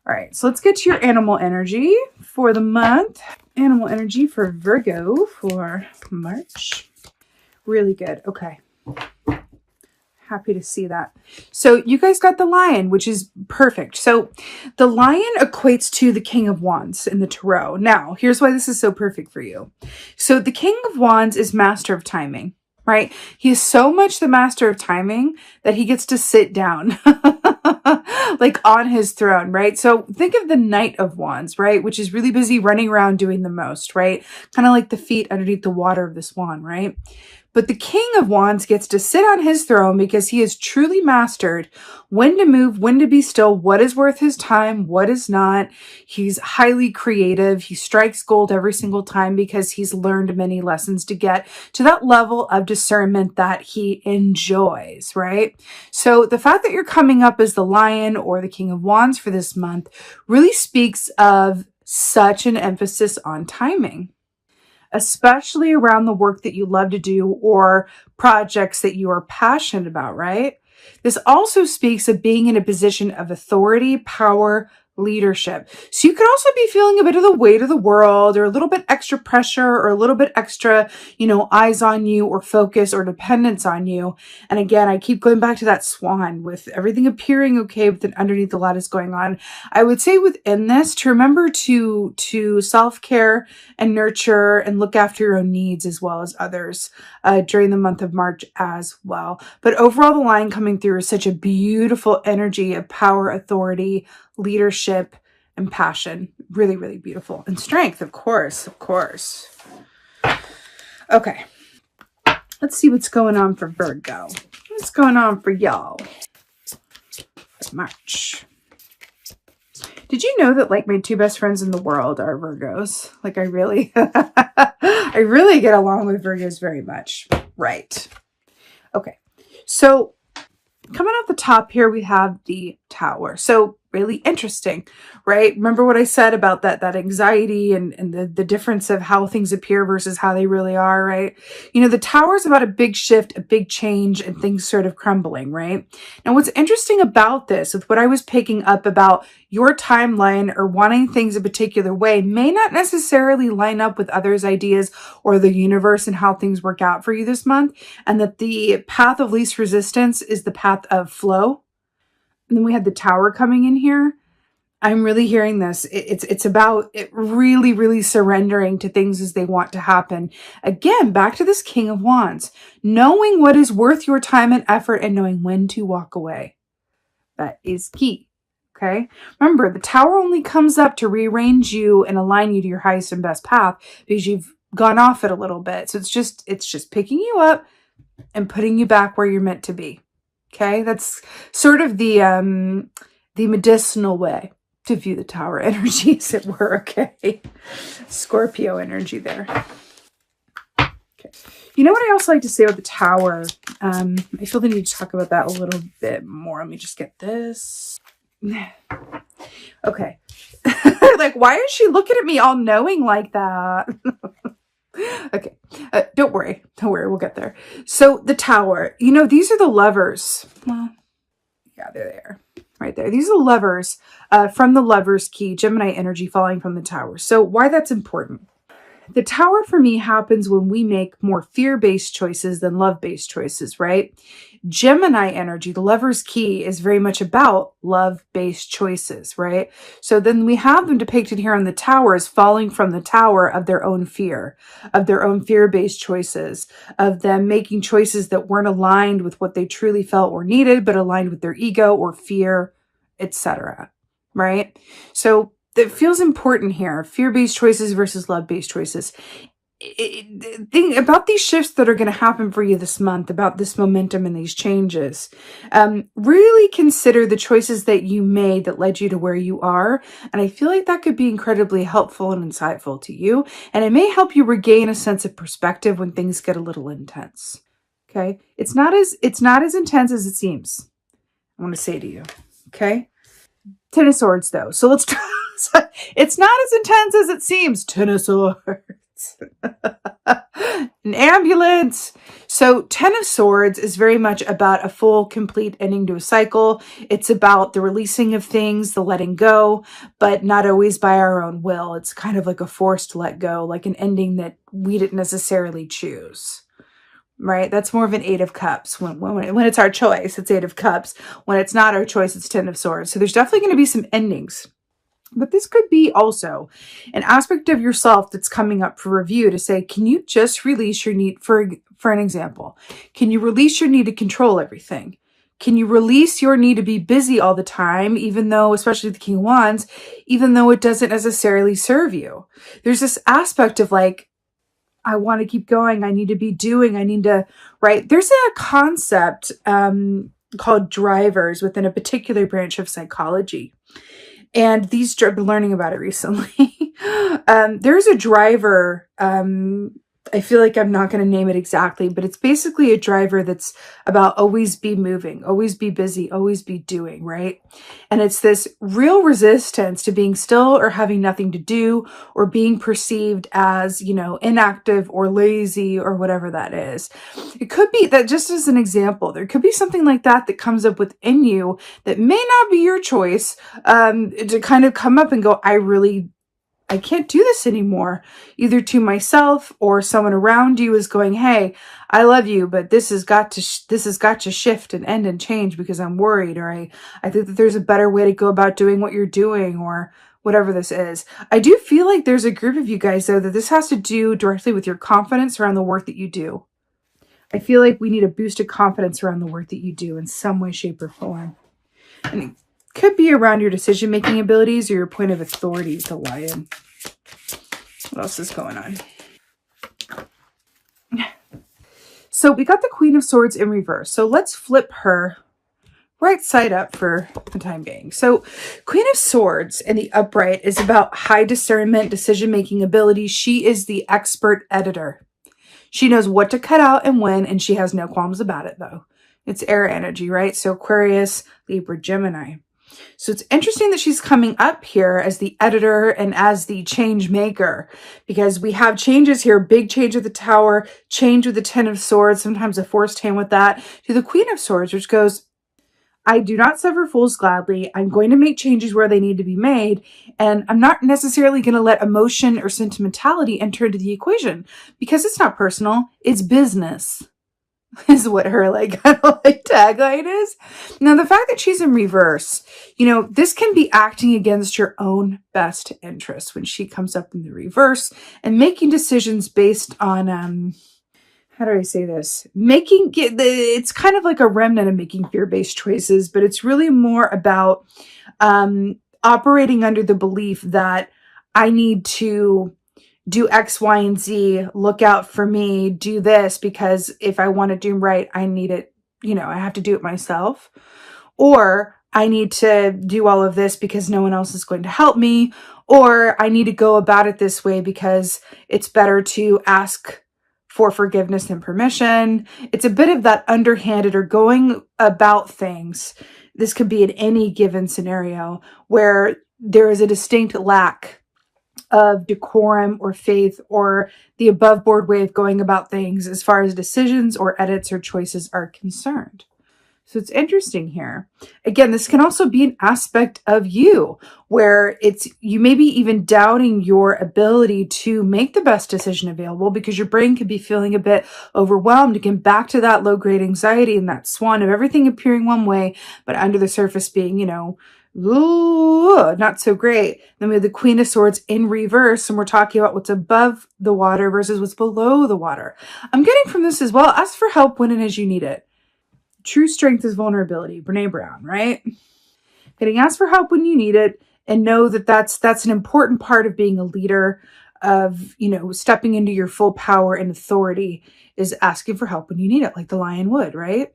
All right, so let's get to your animal energy for the month. Animal energy for Virgo for March. Really good. Okay. Happy to see that. So you guys got the lion, which is perfect. So the lion equates to the King of Wands in the tarot. Now, here's why this is so perfect for you. So the King of Wands is master of timing, right? He is so much the master of timing that he gets to sit down like on his throne, right? So think of the Knight of Wands, right? Which is really busy running around doing the most, right? Kind of like the feet underneath the water of the swan, right? But the King of Wands gets to sit on his throne because he has truly mastered when to move, when to be still, what is worth his time, what is not. He's highly creative. He strikes gold every single time because he's learned many lessons to get to that level of discernment that he enjoys, right? So the fact that you're coming up as the Lion or the King of Wands for this month really speaks of such an emphasis on timing, especially around the work that you love to do or projects that you are passionate about, right? This also speaks of being in a position of authority, power, leadership. So you could also be feeling a bit of the weight of the world or a little bit extra pressure or a little bit extra, eyes on you or focus or dependence on you. And again, I keep going back to that swan with everything appearing okay, but then underneath a lot is going on. I would say within this to remember to self-care and nurture and look after your own needs as well as others during the month of March as well. But overall, the line coming through is such a beautiful energy of power, authority, leadership, and passion. Really, really beautiful. And strength, of course, of course. Okay. Let's see what's going on for Virgo. What's going on for y'all for March? Did you know that like my two best friends in the world are Virgos? Like I really, I really get along with Virgos very much. Right. Okay. So coming off the top here, we have the Tower. So really interesting, right? Remember what I said about that anxiety and the difference of how things appear versus how they really are, right? The Tower is about a big shift, a big change, and things sort of crumbling, right? Now, what's interesting about this, with what I was picking up about your timeline or wanting things a particular way, may not necessarily line up with others' ideas or the universe and how things work out for you this month, and that the path of least resistance is the path of flow. And then we had the Tower coming in here. I'm really hearing this. It's about it really, really surrendering to things as they want to happen. Again, back to this King of Wands. Knowing what is worth your time and effort and knowing when to walk away. That is key. Okay? Remember, the Tower only comes up to rearrange you and align you to your highest and best path because you've gone off it a little bit. So it's just picking you up and putting you back where you're meant to be. Okay, that's sort of the medicinal way to view the Tower energy, as it were. Okay, Scorpio energy there. Okay, you know what I also like to say about the Tower? I feel the need to talk about that a little bit more. Let me just get this. Okay, like why is she looking at me all knowing like that? Okay, don't worry, we'll get there. So the Tower, these are the levers. Well, yeah, they're there, right there. These are the levers from the Lover's Key, Gemini energy falling from the Tower. So why that's important? The Tower for me happens when we make more fear-based choices than love-based choices, right? Gemini energy, the Lover's Key, is very much about love-based choices, right? So then we have them depicted here on the Tower as falling from the Tower of their own fear, of their own fear-based choices, of them making choices that weren't aligned with what they truly felt or needed, but aligned with their ego or fear, etc., right? So that feels important here. Fear-based choices versus love-based choices. Think about these shifts that are going to happen for you this month, about this momentum and these changes. Really consider the choices that you made that led you to where you are. And I feel like that could be incredibly helpful and insightful to you. And it may help you regain a sense of perspective when things get a little intense. Okay? It's not as intense as it seems. I want to say to you. Okay? Ten of Swords, though. So let's try. It's not as intense as it seems. Ten of Swords. An ambulance. So 10 of Swords is very much about a full, complete ending to a cycle. It's about the releasing of things, the letting go, but not always by our own will. It's kind of like a forced let go, like an ending that we didn't necessarily choose. Right? That's more of an 8 of Cups. When it's our choice, it's 8 of Cups. When it's not our choice, it's 10 of Swords. So there's definitely going to be some endings. But this could be also an aspect of yourself that's coming up for review to say, can you just release your need for an example? Can you release your need to control everything? Can you release your need to be busy all the time, even though, especially the King of Wands, even though it doesn't necessarily serve you? There's this aspect of like, I want to keep going. I need to be doing. I need to, right? There's a concept called drivers within a particular branch of psychology. And I've been learning about it recently. There's a driver, I feel like I'm not going to name it exactly, but it's basically a driver that's about always be moving, always be busy, always be doing, right? And it's this real resistance to being still or having nothing to do or being perceived as, inactive or lazy or whatever that is. It could be that, just as an example, there could be something like that that comes up within you that may not be your choice, to kind of come up and go, I can't do this anymore, either to myself or someone around you is going, hey, I love you, but this has got to shift and end and change because I'm worried, or I think that there's a better way to go about doing what you're doing, or whatever this is. I do feel like there's a group of you guys, though, that this has to do directly with your confidence around the work that you do. I feel like we need a boost of confidence around the work that you do in some way, shape, or form. And it could be around your decision-making abilities or your point of authority with the Lion. What else is going on? So we got the Queen of Swords in reverse. So let's flip her right side up for the time being. So Queen of Swords in the upright is about high discernment, decision-making ability. She is the expert editor. She knows what to cut out and when, and she has no qualms about it, though. It's air energy, right? So Aquarius, Libra, Gemini. So it's interesting that she's coming up here as the editor and as the change maker, because we have changes here, big change with the Tower, change with the 10 of Swords, sometimes a forced hand with that, to the Queen of Swords, which goes, I do not suffer fools gladly. I'm going to make changes where they need to be made. And I'm not necessarily going to let emotion or sentimentality enter into the equation, because it's not personal. It's business, is what her kind of tagline is. Now, the fact that she's in reverse, this can be acting against your own best interests when she comes up in the reverse and making decisions based on, how do I say this? It's kind of like a remnant of making fear-based choices, but it's really more about operating under the belief that I need to do X, Y, and Z, look out for me, do this, because if I want to do right, I need it, I have to do it myself. Or I need to do all of this because no one else is going to help me. Or I need to go about it this way because it's better to ask for forgiveness than permission. It's a bit of that underhanded or going about things. This could be in any given scenario where there is a distinct lack of decorum or faith or the above board way of going about things as far as decisions or edits or choices are concerned. So it's interesting here. Again, this can also be an aspect of you where you may be even doubting your ability to make the best decision available because your brain could be feeling a bit overwhelmed. Again, back to that low grade anxiety and that swan of everything appearing one way, but under the surface being, ooh, not so great. Then we have the Queen of Swords in reverse, and we're talking about what's above the water versus what's below the water. I'm getting from this as well, ask for help when and as you need it. True strength is vulnerability. Brene Brown, right? Getting asked for help when you need it, and know that that's an important part of being a leader, of, stepping into your full power and authority, is asking for help when you need it, like the lion would, right?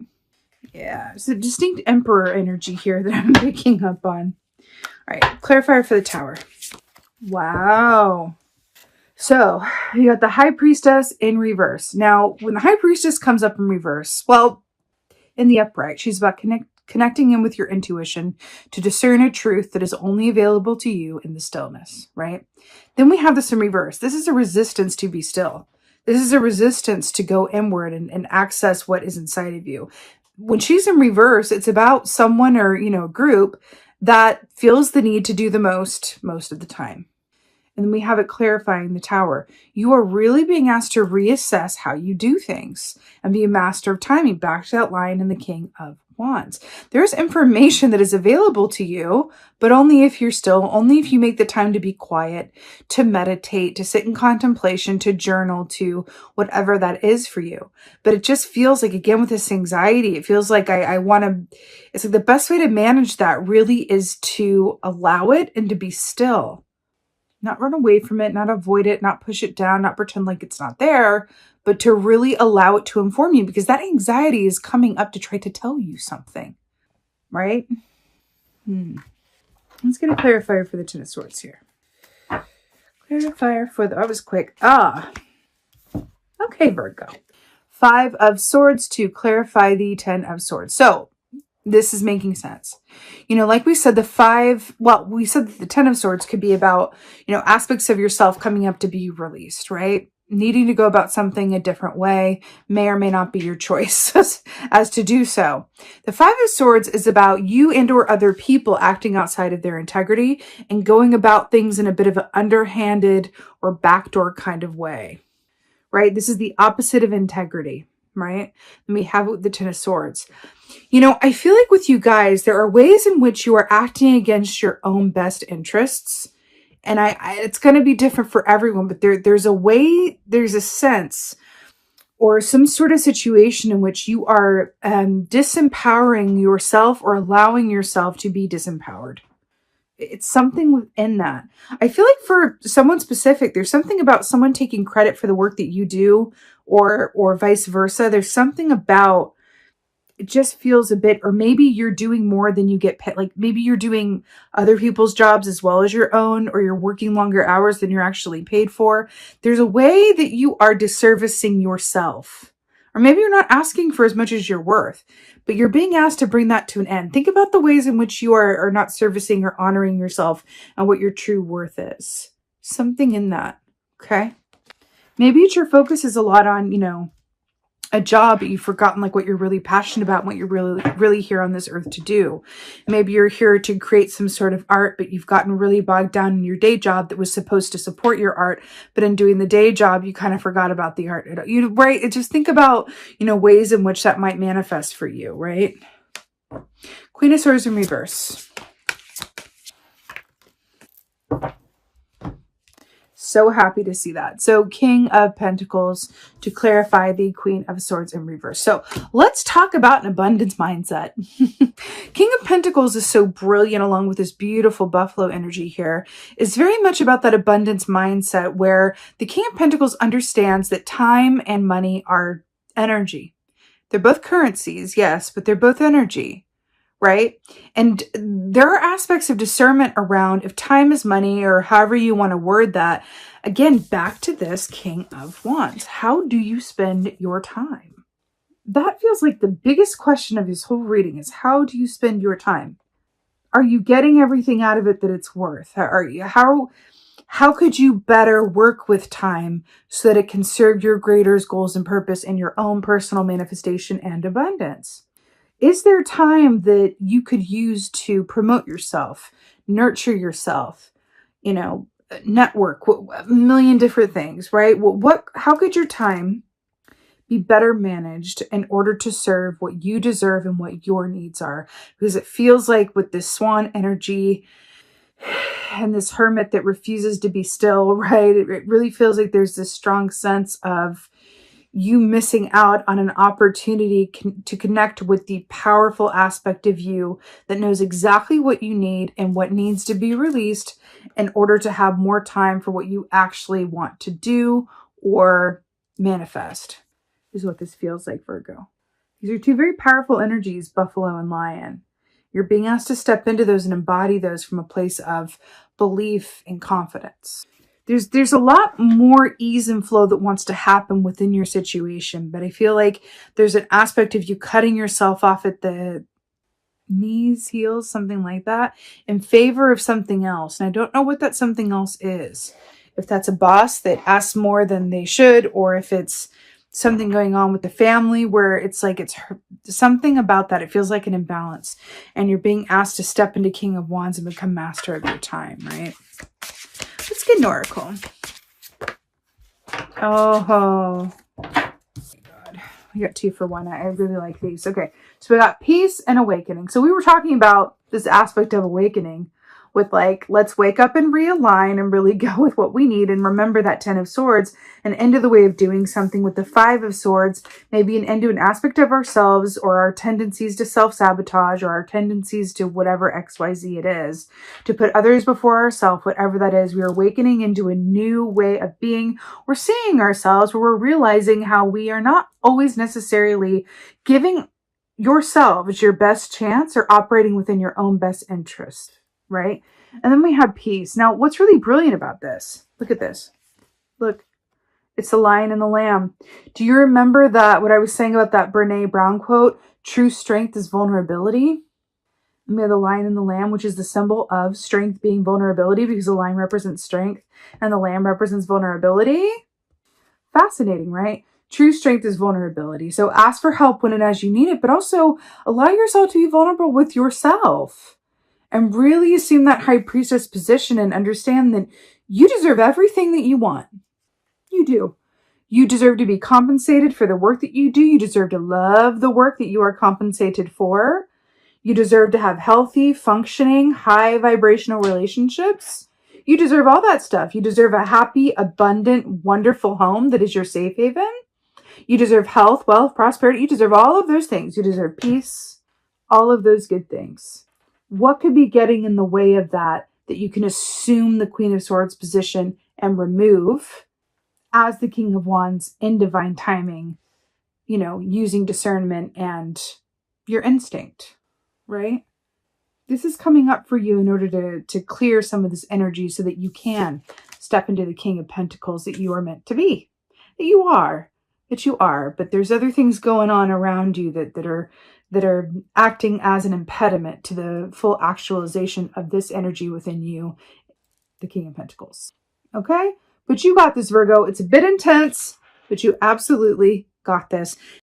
Yeah, it's a distinct emperor energy here that I'm picking up on. All right, clarifier for the Tower. Wow. So you got the High Priestess in reverse. Now, when the High Priestess comes up in reverse, well, in the upright, she's about connecting in with your intuition to discern a truth that is only available to you in the stillness, right? Then we have this in reverse. This is a resistance to be still. This is a resistance to go inward and access what is inside of you. When she's in reverse, it's about someone or, a group that feels the need to do the most of the time. And then we have it clarifying the Tower. You are really being asked to reassess how you do things and be a master of timing. Back to that line in the King of Wands. There's information that is available to you, but only if you're still, only if you make the time to be quiet, to meditate, to sit in contemplation, to journal, to whatever that is for you. But it just feels like, again, with this anxiety, it feels like I want to, it's like the best way to manage that really is to allow it and to be still. Not run away from it, not avoid it, not push it down, not pretend like it's not there, but to really allow it to inform you, because that anxiety is coming up to try to tell you something, right? Let's get a clarifier for the Ten of Swords here. Clarifier for the, that was quick. Okay, Virgo. 5 of Swords to clarify the 10 of Swords. So this is making sense. Like we said, we said the 10 of Swords could be about, aspects of yourself coming up to be released, right? Needing to go about something a different way may or may not be your choice as to do so. The 5 of Swords is about you and or other people acting outside of their integrity and going about things in a bit of an underhanded or backdoor kind of way, right? This is the opposite of integrity, right? And we have it with the 10 of Swords. I feel like with you guys, there are ways in which you are acting against your own best interests. And it's going to be different for everyone, but there's a sense or some sort of situation in which you are disempowering yourself or allowing yourself to be disempowered. It's something within that. I feel like for someone specific, there's something about someone taking credit for the work that you do or vice versa. There's something about it just feels a bit, or maybe you're doing more than you get paid. Like maybe you're doing other people's jobs as well as your own, or you're working longer hours than you're actually paid for. There's a way that you are disservicing yourself, or maybe you're not asking for as much as you're worth, but you're being asked to bring that to an end. Think about the ways in which you are not servicing or honoring yourself and what your true worth is. Something in that. Okay. Maybe your focus is a lot on, a job, but you've forgotten like what you're really passionate about and what you're really here on this earth to do. Maybe you're here to create some sort of art, but you've gotten really bogged down in your day job that was supposed to support your art. But in doing the day job, you kind of forgot about the art. Right? Just think about, ways in which that might manifest for you, right? Queen of Swords in reverse. So happy to see that. So King of Pentacles to clarify the Queen of Swords in reverse. So let's talk about an abundance mindset. King of Pentacles is so brilliant, along with this beautiful buffalo energy here. It's very much about that abundance mindset where the King of Pentacles understands that time and money are energy. They're both currencies, yes, but they're both energy. Right? And there are aspects of discernment around if time is money, or however you want to word that. Again, back to this King of Wands. How do you spend your time? That feels like the biggest question of this whole reading is, how do you spend your time? Are you getting everything out of it that it's worth? How could you better work with time so that it can serve your greater goals and purpose in your own personal manifestation and abundance? Is there time that you could use to promote yourself, nurture yourself, network, a million different things, right? How could your time be better managed in order to serve what you deserve and what your needs are? Because it feels like with this swan energy and this hermit that refuses to be still, right? It really feels like there's this strong sense of you missing out on an opportunity to connect with the powerful aspect of you that knows exactly what you need and what needs to be released in order to have more time for what you actually want to do or manifest, is what this feels like, Virgo. These are two very powerful energies, Buffalo and Lion. You're being asked to step into those and embody those from a place of belief and confidence. There's a lot more ease and flow that wants to happen within your situation, but I feel like there's an aspect of you cutting yourself off at the knees, heels, something like that, in favor of something else. And I don't know what that something else is. If that's a boss that asks more than they should, or if it's something going on with the family where it's like it's something about that. It feels like an imbalance. And you're being asked to step into King of Wands and become master of your time, right? Let's get an oracle. Oh, God. We got 2 for 1. I really like these. Okay, so we got peace and awakening. So we were talking about this aspect of awakening with like, let's wake up and realign and really go with what we need and remember that 10 of Swords, an end to the way of doing something. With the 5 of Swords, maybe an end to an aspect of ourselves or our tendencies to self-sabotage or our tendencies to whatever XYZ it is, to put others before ourselves, whatever that is. We are awakening into a new way of being. We're seeing ourselves where we're realizing how we are not always necessarily giving yourselves your best chance or operating within your own best interest. Right? And then we have peace. Now, what's really brilliant about this? Look at this. Look, it's the lion and the lamb. Do you remember that, what I was saying about that Brene Brown quote, true strength is vulnerability? And we have the lion and the lamb, which is the symbol of strength being vulnerability, because the lion represents strength and the lamb represents vulnerability. Fascinating, right? True strength is vulnerability. So ask for help when and as you need it, but also allow yourself to be vulnerable with yourself. And really assume that high priestess position and understand that you deserve everything that you want. You do. You deserve to be compensated for the work that you do. You deserve to love the work that you are compensated for. You deserve to have healthy, functioning, high vibrational relationships. You deserve all that stuff. You deserve a happy, abundant, wonderful home that is your safe haven. You deserve health, wealth, prosperity. You deserve all of those things. You deserve peace, all of those good things. What could be getting in the way of that you can assume the Queen of Swords position and remove as the King of Wands in divine timing, you know, using discernment and your instinct, right? This is coming up for you in order to clear some of this energy so that you can step into the King of Pentacles that you are meant to be, that you are, but there's other things going on around you that are acting as an impediment to the full actualization of this energy within you, the King of Pentacles. Okay? But you got this, Virgo. It's a bit intense, but you absolutely got this.